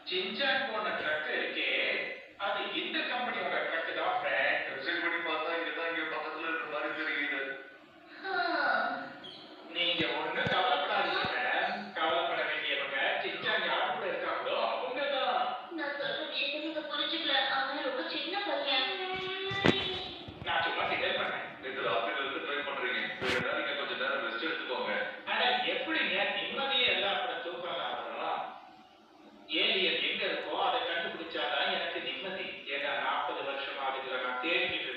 Shinchan போன drug இருக்கே அது இந்த கம்பெனியோட ட்ரக் தான் ஃப்ரெண்ட். செக் பண்ணி பார்த்தா இங்கதான் இங்க பக்கத்துல இருக்க மாதிரி தெரியுது. நீங்க ஒண்ணும் கவலைப்படாதீங்க மேடம். கவலைப்பட வேண்டியவங்க சின்சான் யார் கூட இருக்காங்களோ அவங்கதான். நான் சொல்ற விஷயத்தை நீங்க புரிஞ்சுக்கல. அவன் ரொம்ப சின்ன பையன். நான் சும்மா கிண்டல் பண்ணேன். நேற்று ராத்திரில இருந்து ட்ரை பண்றீங்க. வேணும்னா நீங்க கொஞ்ச நேரம் ரெஸ்ட் எடுத்துக்கோங்க. ஆனா எப்படிங்க நிம்மதியே எல்லாம் கூட தூக்கலாம் வரும்? ஏலியன் எங்க இருக்கோ அதை கண்டுபிடிச்சாதான் எனக்கு நிம்மதி. ஏன்னா 40 வருஷமா அதுல நான் தேடிக்கிட்டு